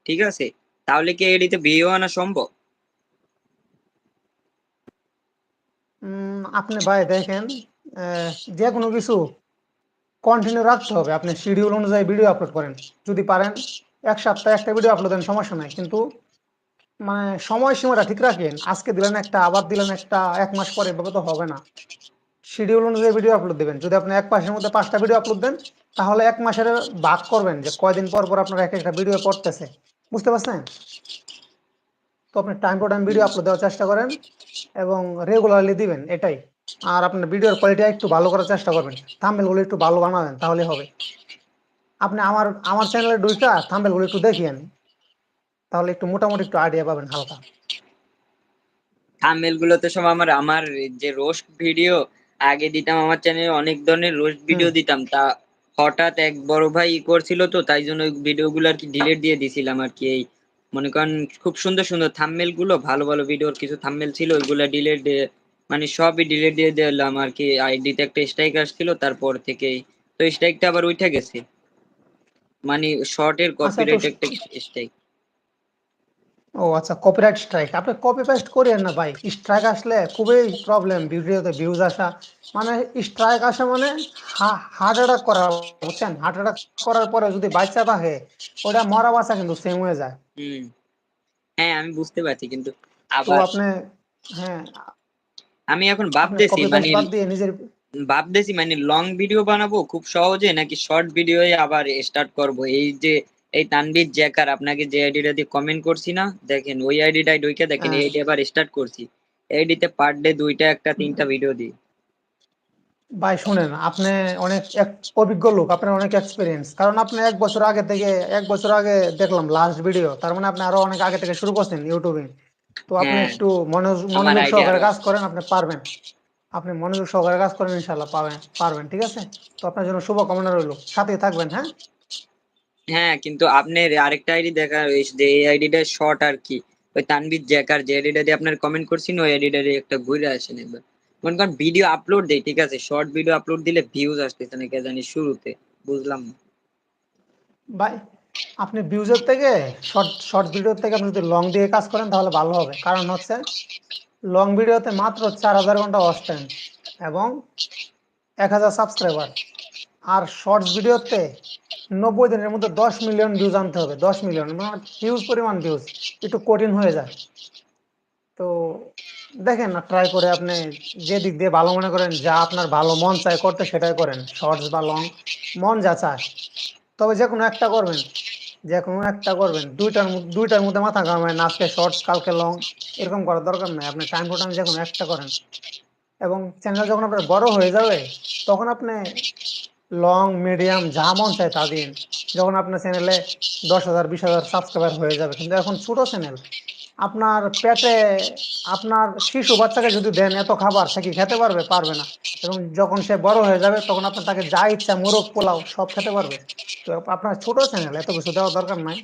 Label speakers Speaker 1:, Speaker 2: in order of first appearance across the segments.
Speaker 1: ঠিক আছে, তাহলে কি এডিতে ভিউ আনা সম্ভব?
Speaker 2: আপনি ভাই দেখেন, যে কোনো কিছু কন্টিনিউ রাখতে হবে। আপনি শিডিউল অনুযায়ী ভিডিও আপলোড করেন, যদি পারেন এক সপ্তাহে একটা ভিডিও আপলোড দেন, সমস্যা নাই। কিন্তু মানে সময়সীমাটা ঠিক রাখেন, আজকে দিলেন একটা আবার দিলেন একটা, 1 মাস পরে, এভাবে তো হবে না। শিডিউল অনুযায়ী ভিডিও আপলোড দিবেন। যদি আপনি 1 মাসের মধ্যে 5টা ভিডিও আপলোড দেন, তাহলে 1 মাসের ভাগ করবেন যে কয়দিন পর পর আপনার এক একটা ভিডিও পড়তেছে, বুঝতে পারছেন? তো আপনি time to time video upload দেওয়ার চেষ্টা করেন এবং রেগুলারলি দিবেন, এটাই। আর আপনার ভিডিওর কোয়ালিটি একটু ভালো করার চেষ্টা করবেন, থাম্বনেলগুলো একটু ভালো বানাবেন, তাহলে হবে। আপনি আমার আমার চ্যানেলে ঢুইকা থাম্বনেলগুলো একটু দেখিয়েন, তাহলে একটু মোটামুটি একটু আইডিয়া পাবেন হালকা।
Speaker 1: থাম্বনেল গুলোতে সব আমার আমার যে রোস্ট ভিডিও আগে দিতাম, আমার চ্যানেলে অনেক ধরনের রোস্ট
Speaker 2: হুম।
Speaker 1: ভিডিও দিতাম, তা হঠাৎ এক বড় ভাই করছিল, তো তাই জন্য ওই ভিডিও গুলো আর কি ডিলিট দিয়ে দিছিলাম আর কি। এই মনে করেন খুব সুন্দর সুন্দর থাম্বনেল গুলো, ভালো ভালো ভিডিওর কিছু থাম্বনেল ছিল, ওইগুলা ডিলিট দিয়ে মানে সবই ডিলিট দিয়ে দিলাম আর কি। আইডিতে একটা স্ট্রাইক আসছিল, তারপর থেকেই তো স্ট্রাইকটা আবার উঠে গেছে, মানে শর্টের
Speaker 2: আচ্ছা, তো
Speaker 1: কপিরাইট একটা স্ট্রাইক।
Speaker 2: ও আচ্ছা, কপিরাইট স্ট্রাইক আপনি কপি পেস্ট করিয়েন না ভাই। স্ট্রাইক আসলে খুবই প্রবলেম ভিডিওতে ভিউজ আসা। মানে স্ট্রাইক আসা মানে হার্ট অ্যাটাক করা, বুঝছেন? হার্ট অ্যাটাক করার পরে যদি বাচ্চা থাকে, ওটা মরা বাচ্চা কিন্তু সেম হয়ে যায়।
Speaker 1: হুম। হ্যাঁ আমি বুঝতে পারছি, কিন্তু
Speaker 2: তো
Speaker 1: আবার
Speaker 2: আপনি, হ্যাঁ,
Speaker 1: আমি এখন
Speaker 2: আপনি
Speaker 1: ভাবতেছি
Speaker 2: কপি
Speaker 1: মানে
Speaker 2: পেস্ট বাদ দিয়ে নিজের,
Speaker 1: লং ভিডিও বানাবো খুব সহজে, নাকি শর্ট ভিডিও আবার স্টার্ট করব। এই যে এই তানভীর জ্যাকার, আপনাকে যে আইডিটা দিয়ে কমেন্ট করছি না, দেখেন ওই আইডিটাই ঢুকে দেখেন, এই
Speaker 2: হ্যাঁ,
Speaker 1: আইডি আবার স্টার্ট করছি। আইডিতে পার ডে দুইটা একটা তিনটা ভিডিও দিই।
Speaker 2: ভাই শুনেন, আপনি অনেক অভিজ্ঞ লোক, আপনার অনেক এক্সপিরিয়েন্স, কারণ আপনি 1 বছর আগে থেকে, 1 বছর আগে দেখলাম লাস্ট ভিডিও, তার মানে আপনি আরো অনেক আগে থেকে শুরু করছেন ইউটিউবে। তো আপনি
Speaker 1: হ্যাঁ,
Speaker 2: একটু
Speaker 1: আমার
Speaker 2: মনোযোগ
Speaker 1: আইডিয়া
Speaker 2: সহকারে
Speaker 1: আরো
Speaker 2: কাজ
Speaker 1: আছে।
Speaker 2: করেন, আপনি পারবেন। আপনি মনোযোগ সহকারে কাজ করেন, ইনশাল্লাহ পারবেন, ঠিক আছে? তো আপনার জন্য শুভকামনা রইল, সাথেই থাকবেন, হ্যাঁ।
Speaker 1: হ্যাঁ, কিন্তু আপনার আরেকটা আইডি দেখা হয়েছে যে এই আইডিটা শর্ট আর কি, ওই তানভীর জ্যাকার যে আইডিটা দিয়ে আপনার কমেন্ট করছি না, ওই আইডিটা একটা ঘুরে আসেন একবার। মনে করেন ভিডিও আপলোড দেই, ঠিক আছে, শর্ট ভিডিও আপলোড দিলে ভিউজ আসতেছে না, কে জানি শুরুতে, বুঝলাম না।
Speaker 2: ভাই আপনি ভিউজের থেকে, শর্ট ভিডিওর থেকে আপনি যদি লং দিয়ে কাজ করেন তাহলে ভালো হবে। কারণ হচ্ছে লং ভিডিওতে মাত্র 4000 ঘন্টা ওয়াচ টাইম এবং 1000 সাবস্ক্রাইবার। আর শর্টস ভিডিওতে 90 দিনের মধ্যে 10 মিলিয়ন ভিউজ আনতে হবে, 10 মিলিয়ন, মানে হিউজ পরিমাণ ভিউজ, একটু কঠিন হয়ে যায়। তো দেখেন না, ট্রাই করে আপনি যে দিক দিয়ে ভালো মনে করেন, যা আপনার ভালো মন চায় করতে, সেটাই করেন, শর্টস বা লং, মন যা চায়। তবে যে কোনো একটা করবেন, যে কোনো একটা করবেন, দুইটার মধ্যে মাথা ঘামাবেন না, আজকে শর্টস কালকে লং, এরকম করার দরকার নেই। আপনি টাইম টু টাইম যে কোনো একটা করেন, এবং চ্যানেল যখন আপনার বড় হয়ে যাবে, তখন আপনি লং মিডিয়াম যা মন চায় তা দিন। যখন আপনার চ্যানেলে 10,000 20,000 সাবস্ক্রাইবার হয়ে যাবে, কিন্তু এখন ছোট চ্যানেল, আপনার পেটে, আপনার শিশু বাচ্চাকে যদি দেন এত খাবার, সে কি খেতে পারবে? পারবে না। এবং যখন সে বড় হয়ে যাবে, তখন আপনার তাকে যা ইচ্ছা মোরগ পোলাও সব খেতে পারবে। তো আপনার ছোট চ্যানেল, এত কিছু দেওয়ার দরকার নাই,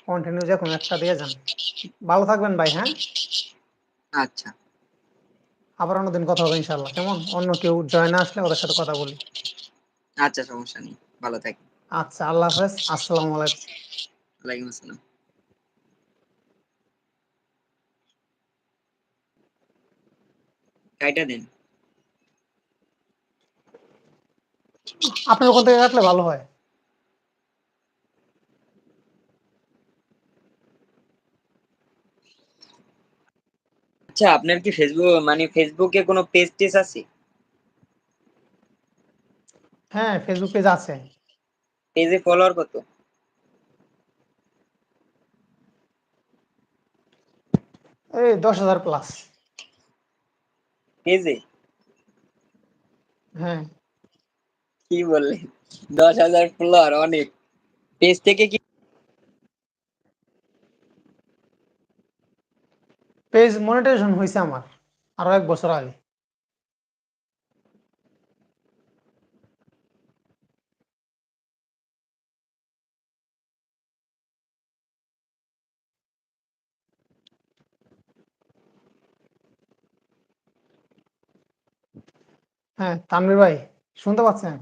Speaker 2: কন্টিনিউ যে কোনো একটা দিয়ে যান। ভালো থাকবেন ভাই, হ্যাঁ।
Speaker 1: আচ্ছা।
Speaker 2: আবার অন্যদিন কথা হবে ইনশাল্লাহ, কেমন? অন্য কেউ জয়েন আসলে ওদের সাথে কথা বলি।
Speaker 1: আচ্ছা, সমস্যা নেই, ভালো থাকি।
Speaker 2: আচ্ছা, আল্লাহ হাফেজ, আসসালামু আলাইকুম।
Speaker 1: ওয়ালাইকুম আসসালাম। কাইটা দেন।
Speaker 2: আপনার ওখান থেকে কাটলে ভালো হয়।
Speaker 1: আচ্ছা, আপনার কি ফেসবুক মানে ফেসবুকে কোনো পেজ টেজ আছে?
Speaker 2: হ্যাঁ, ফেসবুক পেজ আছে।
Speaker 1: পেজে ফলোয়ার কত?
Speaker 2: এই 10,000 প্লাস।
Speaker 1: পেজে?
Speaker 2: হ্যাঁ,
Speaker 1: কি বললেন? 10,000 ফলোয়ার অনেক। পেজ থেকে কি?
Speaker 2: পেজ মনিটাইজেশন হয়েছে আমার আরো 1 বছর আগে। হ্যাঁ, তানভীর ভাই, শুনতে পাচ্ছেন?